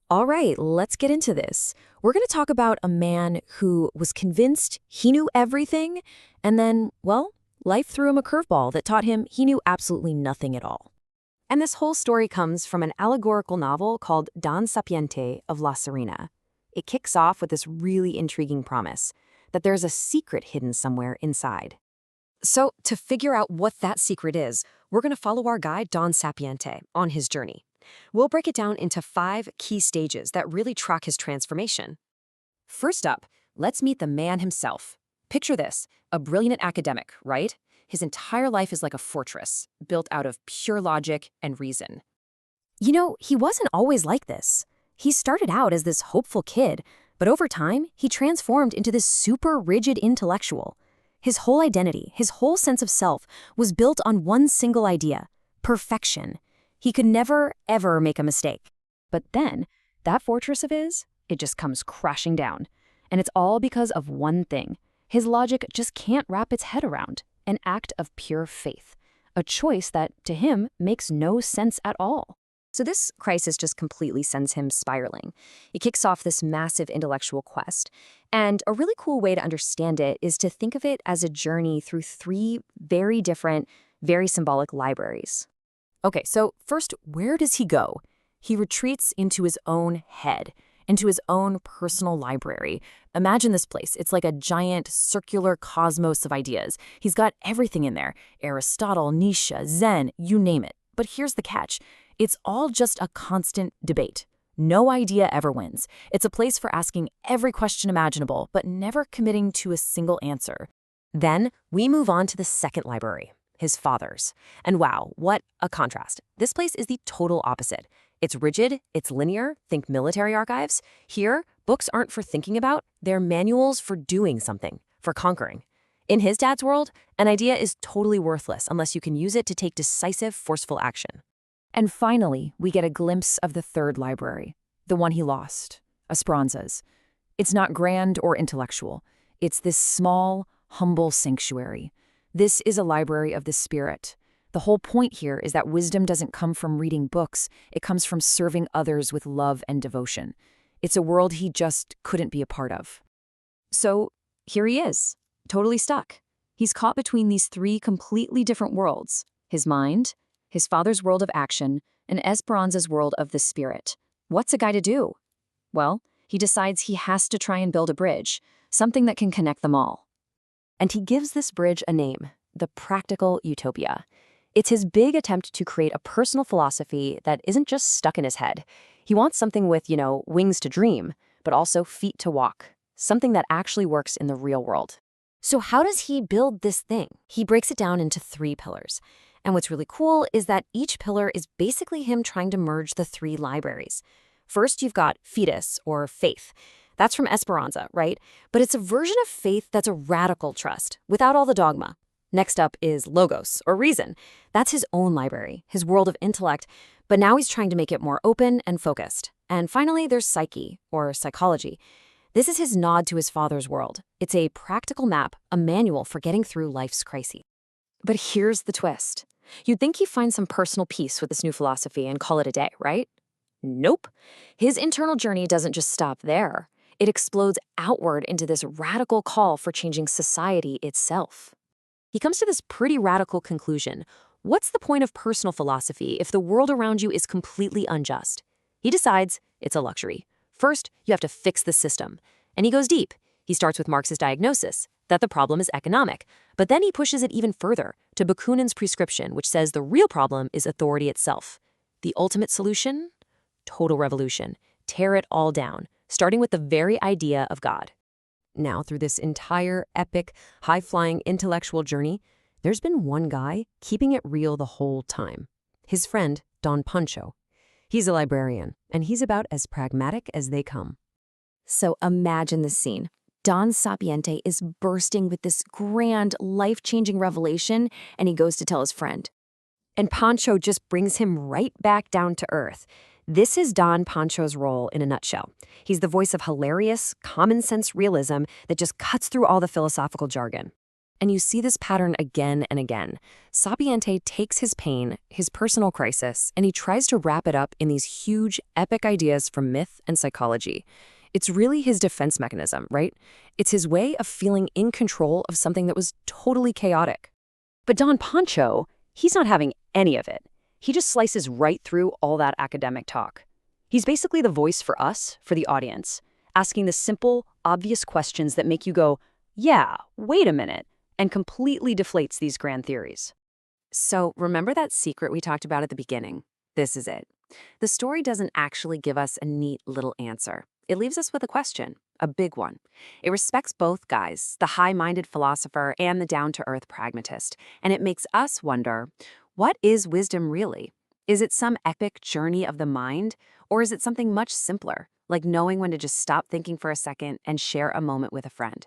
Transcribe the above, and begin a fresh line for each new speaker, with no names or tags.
All right, let's get into this. We're going to talk about a man who was convinced he knew everything, and then, well, life threw him a curveball that taught him he knew absolutely nothing at all. And this whole story comes from an allegorical novel called Don Sapiente of La Serena. It kicks off with this really intriguing promise that there's a secret hidden somewhere inside. So, to figure out what that secret is, we're going to follow our guide Don Sapiente on his journey. We'll break it down into 5 key stages that really track his transformation. First up, let's meet the man himself. Picture this, a brilliant academic, right? His entire life is like a fortress, built out of pure logic and reason. You know, he wasn't always like this. He started out as this hopeful kid, but over time, he transformed into this super rigid intellectual. His whole identity, his whole sense of self, was built on one single idea: perfection. He could never, ever make a mistake. But then, that fortress of his, it just comes crashing down. And it's all because of one thing. His logic just can't wrap its head around an act of pure faith, a choice that, to him, makes no sense at all. So this crisis just completely sends him spiraling. It kicks off this massive intellectual quest. And a really cool way to understand it is to think of it as a journey through 3 very different, very symbolic libraries. Okay, so first, where does he go? He retreats into his own head, into his own personal library. Imagine this place. It's like a giant circular cosmos of ideas. He's got everything in there: Aristotle, Nietzsche, Zen, you name it. But here's the catch. It's all just a constant debate. No idea ever wins. It's a place for asking every question imaginable, but never committing to a single answer. Then we move on to the second library, his father's. And wow, what a contrast. This place is the total opposite. It's rigid, it's linear, think military archives. Here, books aren't for thinking about, they're manuals for doing something, for conquering. In his dad's world, an idea is totally worthless unless you can use it to take decisive, forceful action. And finally, we get a glimpse of the third library, the one he lost, Esperanza's. It's not grand or intellectual. It's this small, humble sanctuary. This is a library of the spirit. The whole point here is that wisdom doesn't come from reading books. It comes from serving others with love and devotion. It's a world he just couldn't be a part of. So here he is, totally stuck. He's caught between these 3 completely different worlds: his mind, his father's world of action, and Esperanza's world of the spirit. What's a guy to do? Well, he decides he has to try and build a bridge, something that can connect them all. And he gives this bridge a name: the practical utopia. It's his big attempt to create a personal philosophy that isn't just stuck in his head. He wants something with, wings to dream, but also feet to walk, something that actually works in the real world. So how does he build this thing? He breaks it down into 3 pillars. And what's really cool is that each pillar is basically him trying to merge the 3 libraries. First, you've got fides, or faith. That's from Esperanza, right? But it's a version of faith that's a radical trust, without all the dogma. Next up is logos, or reason. That's his own library, his world of intellect, but now he's trying to make it more open and focused. And finally, there's psyche, or psychology. This is his nod to his father's world. It's a practical map, a manual for getting through life's crises. But here's the twist. You'd think he'd find some personal peace with this new philosophy and call it a day, right? Nope. His internal journey doesn't just stop there. It explodes outward into this radical call for changing society itself. He comes to this pretty radical conclusion. What's the point of personal philosophy if the world around you is completely unjust? He decides it's a luxury. First, you have to fix the system. And he goes deep. He starts with Marx's diagnosis that the problem is economic, but then he pushes it even further to Bakunin's prescription, which says the real problem is authority itself. The ultimate solution? Total revolution. Tear it all down, starting with the very idea of God. Now, through this entire epic, high-flying intellectual journey, there's been one guy keeping it real the whole time. His friend, Don Pancho. He's a librarian, and he's about as pragmatic as they come. So imagine this scene. Don Sapiente is bursting with this grand, life-changing revelation, and he goes to tell his friend. And Pancho just brings him right back down to earth. This is Don Pancho's role in a nutshell. He's the voice of hilarious, common-sense realism that just cuts through all the philosophical jargon. And you see this pattern again and again. Sapiente takes his pain, his personal crisis, and he tries to wrap it up in these huge, epic ideas from myth and psychology. It's really his defense mechanism, right? It's his way of feeling in control of something that was totally chaotic.
But Don Pancho, he's not having any of it. He just slices right through all that academic talk. He's basically the voice for us, for the audience, asking the simple, obvious questions that make you go, yeah, wait a minute, and completely deflates these grand theories.
So remember that secret we talked about at the beginning? This is it. The story doesn't actually give us a neat little answer. It leaves us with a question, a big one. It respects both guys, the high-minded philosopher and the down-to-earth pragmatist, and it makes us wonder, what is wisdom really? Is it some epic journey of the mind, or is it something much simpler, like knowing when to just stop thinking for a second and share a moment with a friend?